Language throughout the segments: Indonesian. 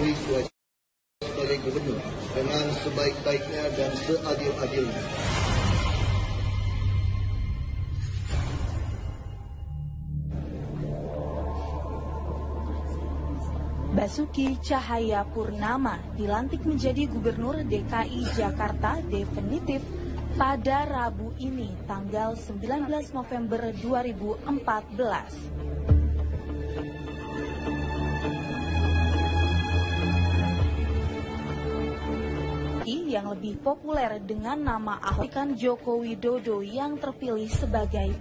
memenuhi kewajiban sebagai gubernur dengan sebaik-baiknya dan seadil-adilnya. Basuki Cahayapurnama dilantik menjadi Gubernur DKI Jakarta definitif pada Rabu ini, tanggal 19 November 2014. Yang lebih populer dengan nama Ahok Joko Widodo yang terpilih sebagai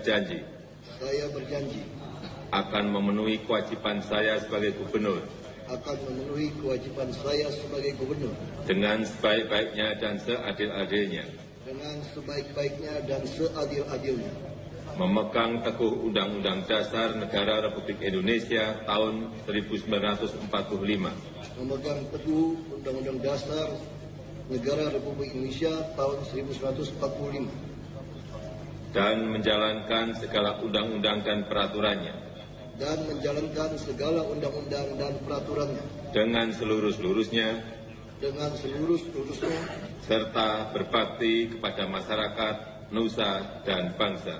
Saya berjanji akan memenuhi kewajiban saya sebagai gubernur dengan sebaik-baiknya dan seadil-adilnya, memegang teguh Undang-Undang Dasar Negara Republik Indonesia tahun 1945, dan menjalankan segala undang-undang dan peraturannya dengan seluruh-seluruhnya serta berbakti kepada masyarakat, nusa, dan bangsa.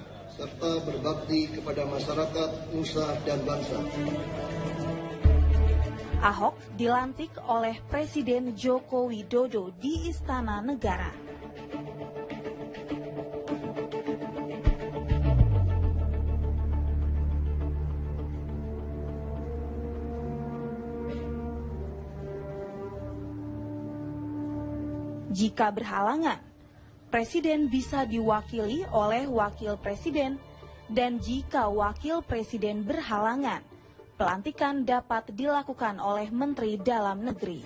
Ahok dilantik oleh Presiden Joko Widodo di Istana Negara. Jika berhalangan, Presiden bisa diwakili oleh Wakil Presiden, dan jika Wakil Presiden berhalangan, pelantikan dapat dilakukan oleh Menteri Dalam Negeri.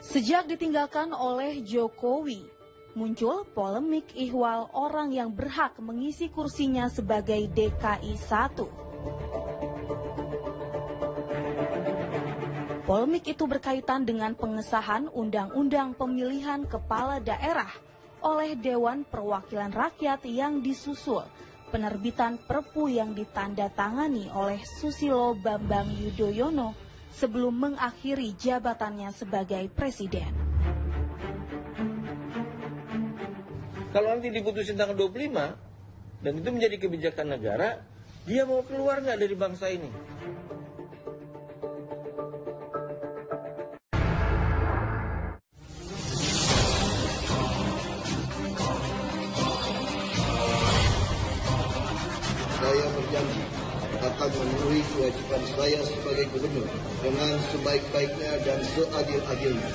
Sejak ditinggalkan oleh Jokowi, muncul polemik ihwal orang yang berhak mengisi kursinya sebagai DKI 1. Polemik itu berkaitan dengan pengesahan Undang-Undang Pemilihan Kepala Daerah oleh Dewan Perwakilan Rakyat yang disusul penerbitan Perpu yang ditandatangani oleh Susilo Bambang Yudhoyono sebelum mengakhiri jabatannya sebagai Presiden. Kalau nanti diputusin tanggal 25 dan itu menjadi kebijakan negara, dia mau keluar nggak dari bangsa ini? Saya berjanji akan memenuhi kewajiban saya sebagai gubernur dengan sebaik-baiknya dan seadil-adilnya.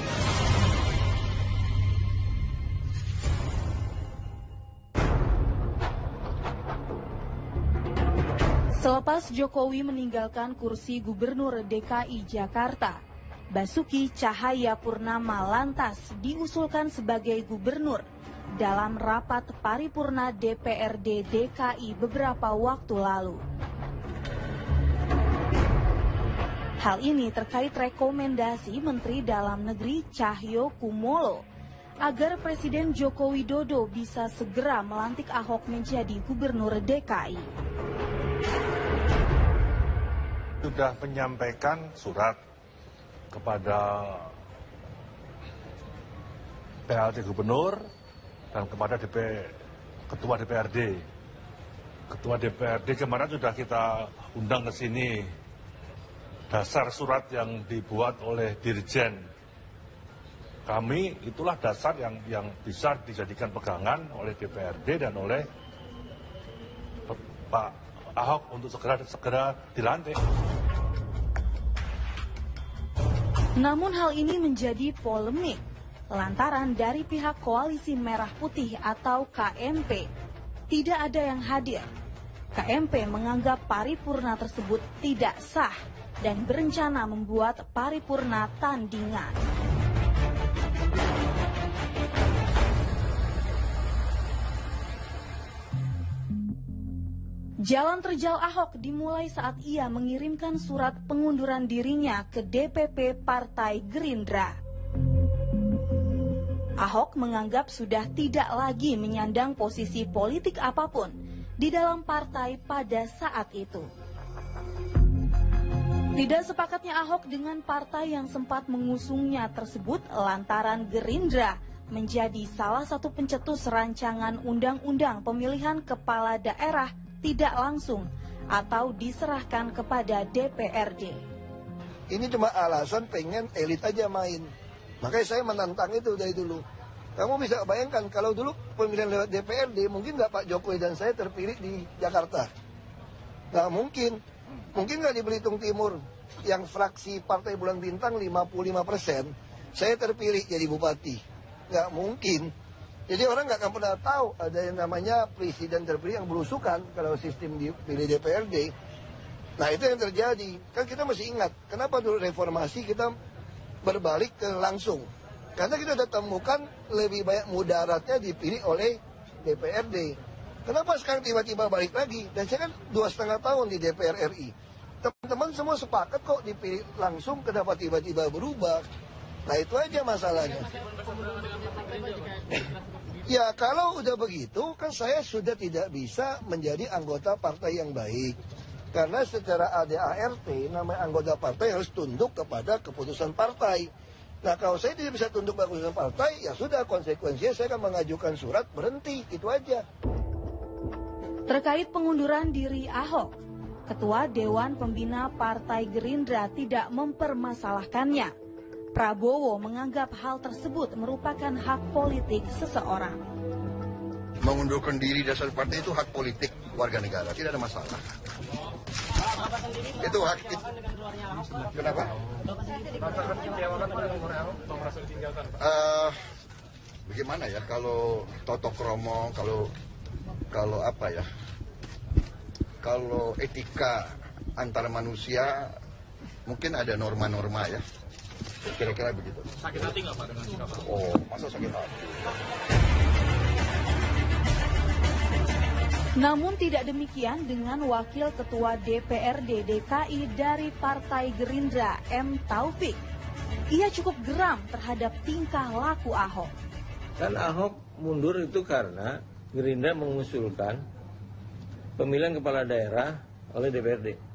Selepas Jokowi meninggalkan kursi Gubernur DKI Jakarta, Basuki Cahayapurnama lantas diusulkan sebagai gubernur dalam rapat paripurna DPRD DKI beberapa waktu lalu. Hal ini terkait rekomendasi Menteri Dalam Negeri Cahyokumolo agar Presiden Joko Widodo bisa segera melantik Ahok menjadi gubernur DKI. Sudah menyampaikan surat kepada PLT Gubernur dan kepada Ketua DPRD. Ketua DPRD kemarin sudah kita undang ke sini. Dasar surat yang dibuat oleh Dirjen kami itulah dasar yang bisa dijadikan pegangan oleh DPRD dan oleh Pak Ahok untuk segera dilantik. Namun hal ini menjadi polemik lantaran dari pihak Koalisi Merah Putih atau KMP tidak ada yang hadir. KMP menganggap paripurna tersebut tidak sah dan berencana membuat paripurna tandingan. Jalan terjal Ahok dimulai saat ia mengirimkan surat pengunduran dirinya ke DPP Partai Gerindra. Ahok menganggap sudah tidak lagi menyandang posisi politik apapun di dalam partai pada saat itu. Tidak sepakatnya Ahok dengan partai yang sempat mengusungnya tersebut lantaran Gerindra menjadi salah satu pencetus rancangan undang-undang pemilihan kepala daerah tidak langsung atau diserahkan kepada DPRD. Ini cuma alasan pengen elit aja main. Makanya saya menantang itu dari dulu. Kamu bisa bayangkan kalau dulu pemilihan lewat DPRD mungkin nggak Pak Jokowi dan saya terpilih di Jakarta. Nggak mungkin. Mungkin nggak di Belitung Timur yang fraksi Partai Bulan Bintang 55%, saya terpilih jadi bupati. Nggak mungkin. Jadi orang nggak akan pernah tahu ada yang namanya presiden terpilih yang berusukan kalau sistem dipilih DPRD. Nah itu yang terjadi. Kan kita masih ingat, kenapa dulu reformasi kita berbalik ke langsung. Karena kita sudah temukan lebih banyak mudaratnya dipilih oleh DPRD. Kenapa sekarang tiba-tiba balik lagi? Dan saya kan 2,5 tahun di DPR RI. Teman-teman semua sepakat kok dipilih langsung, kenapa tiba-tiba berubah? Nah itu aja masalahnya. Ya kalau udah begitu kan saya sudah tidak bisa menjadi anggota partai yang baik. Karena secara ADART namanya anggota partai harus tunduk kepada keputusan partai. Nah kalau saya tidak bisa tunduk pada keputusan partai, ya sudah konsekuensinya saya akan mengajukan surat berhenti, itu aja. Terkait pengunduran diri Ahok, Ketua Dewan Pembina Partai Gerindra tidak mempermasalahkannya. Prabowo menganggap hal tersebut merupakan hak politik seseorang. Mengundurkan diri dasar partai itu hak politik warga negara, tidak ada masalah. Itu hak. Kenapa? Bagaimana ya kalau Toto Kromo, kalau apa ya? Kalau etika antar manusia mungkin ada norma-norma ya. Kira-kira begitu. Sakit hati nggak Pak dengan sikap? Oh, masa sakit hati? Namun tidak demikian dengan Wakil Ketua DPRD DKI dari Partai Gerindra M. Taufik. Ia cukup geram terhadap tingkah laku Ahok. Kan Ahok mundur itu karena Gerindra mengusulkan pemilihan kepala daerah oleh DPRD.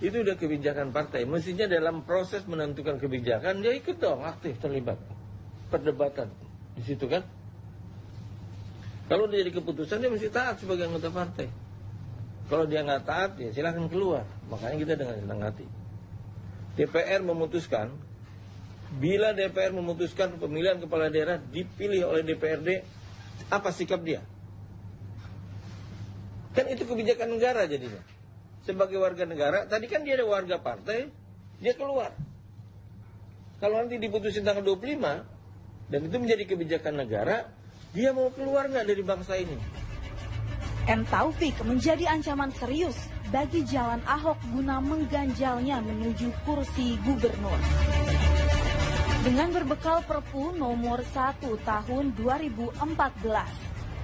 Itu udah kebijakan partai. Mestinya dalam proses menentukan kebijakan dia ikut dong, aktif terlibat perdebatan di situ kan. Kalau dia jadi keputusan dia mesti taat sebagai anggota partai. Kalau dia nggak taat ya silahkan keluar. Makanya kita dengan senang hati. DPR memutuskan, bila DPR memutuskan pemilihan kepala daerah dipilih oleh DPRD, apa sikap dia? Kan itu kebijakan negara jadinya. Sebagai warga negara, tadi kan dia ada warga partai, dia keluar. Kalau nanti diputusin tanggal 25, dan itu menjadi kebijakan negara, dia mau keluar nggak dari bangsa ini? M. Taufik menjadi ancaman serius bagi jalan Ahok guna mengganjalnya menuju kursi gubernur. Dengan berbekal Perpu nomor 1 tahun 2014,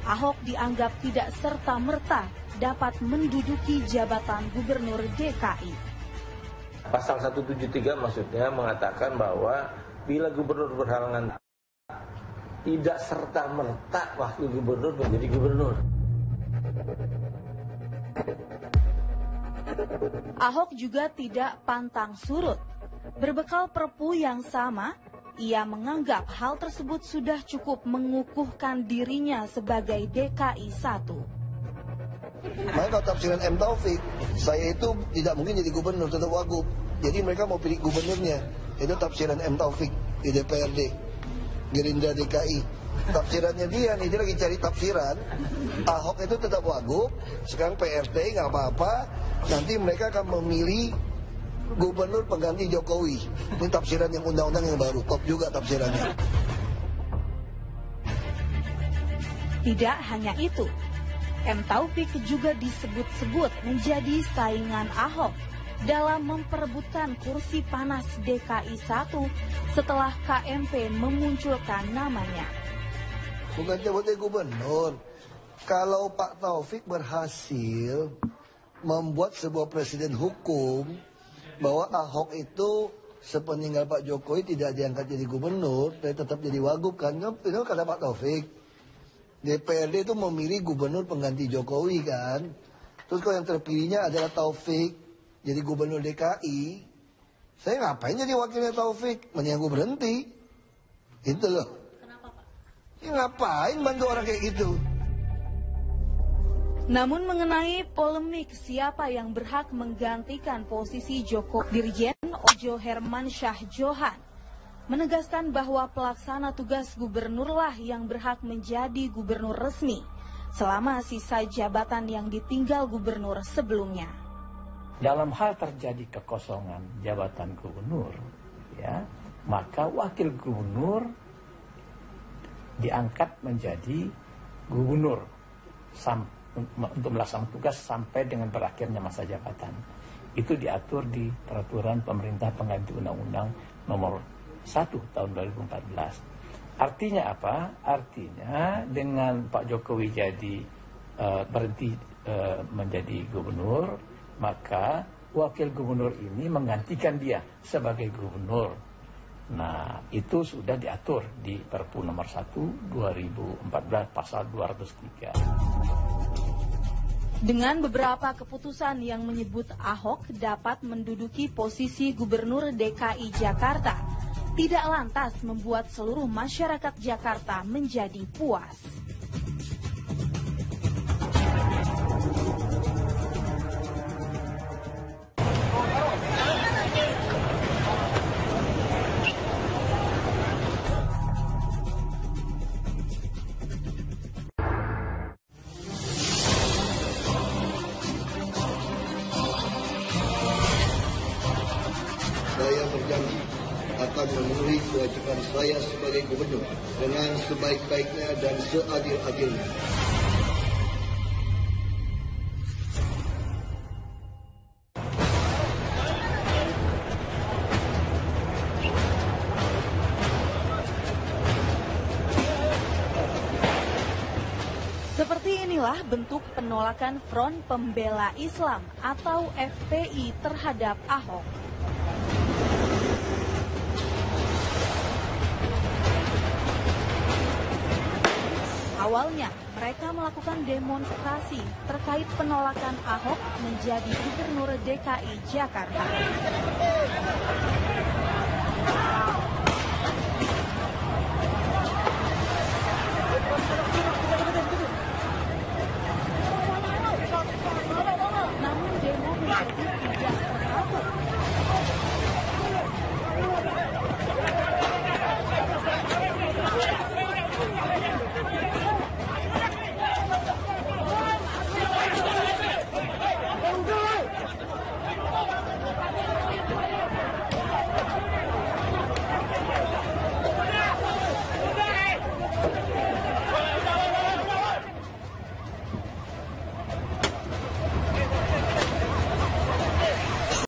Ahok dianggap tidak serta-merta dapat menduduki jabatan gubernur DKI. Pasal 173 maksudnya mengatakan bahwa bila gubernur berhalangan tidak serta-merta wakil gubernur menjadi gubernur. Ahok juga tidak pantang surut. Berbekal Perpu yang sama, ia menganggap hal tersebut sudah cukup mengukuhkan dirinya sebagai DKI 1. Makanya kalau tafsiran M. Taufik, saya itu tidak mungkin jadi gubernur, tetap wagub. Jadi mereka mau pilih gubernurnya. Itu tafsiran M. Taufik di DPRD, Gerindra DKI. Tafsirannya dia nih, dia lagi cari tafsiran. Ahok itu tetap wagub, sekarang PRT nggak apa-apa. Nanti mereka akan memilih gubernur pengganti Jokowi. Ini tafsiran yang undang-undang yang baru, top juga tafsirannya. Tidak hanya itu, M. Taufik juga disebut-sebut menjadi saingan Ahok dalam memperebutkan kursi panas DKI 1 setelah KMP memunculkan namanya. Bukan jabatan gubernur. Kalau Pak Taufik berhasil membuat sebuah presiden hukum bahwa Ahok itu sepeninggal Pak Jokowi tidak diangkat jadi gubernur, tapi tetap jadi wagub kan? Itu kata Pak Taufik. DPRD itu memilih gubernur pengganti Jokowi kan? Terus kalau yang terpilihnya adalah Taufik jadi gubernur DKI, saya ngapain jadi wakilnya Taufik? Mendingan gue berhenti. Itu loh. Kenapa, Pak? Ya ngapain bantu orang kayak gitu? Namun mengenai polemik siapa yang berhak menggantikan posisi Joko, Dirjen Ojo Hermansyah Johan menegaskan bahwa pelaksana tugas gubernurlah yang berhak menjadi gubernur resmi selama sisa jabatan yang ditinggal gubernur sebelumnya. Dalam hal terjadi kekosongan jabatan gubernur, ya, maka wakil gubernur diangkat menjadi gubernur untuk melaksanakan tugas sampai dengan berakhirnya masa jabatan. Itu diatur di peraturan pemerintah pengganti undang-undang nomor 1 tahun 2014. Artinya apa? Artinya dengan Pak Jokowi jadi berhenti menjadi gubernur, maka wakil gubernur ini menggantikan dia sebagai gubernur. Nah, itu sudah diatur di Perpu nomor 1 2014 pasal 203. Dengan beberapa keputusan yang menyebut Ahok dapat menduduki posisi gubernur DKI Jakarta, tidak lantas membuat seluruh masyarakat Jakarta menjadi puas. Saya berjanji akan memenuhi kewajiban saya sebagai gubernur dengan sebaik-baiknya dan seadil-adilnya. Seperti inilah bentuk penolakan Front Pembela Islam atau FPI terhadap Ahok. Awalnya, mereka melakukan demonstrasi terkait penolakan Ahok menjadi gubernur DKI Jakarta. Namun demo menjadi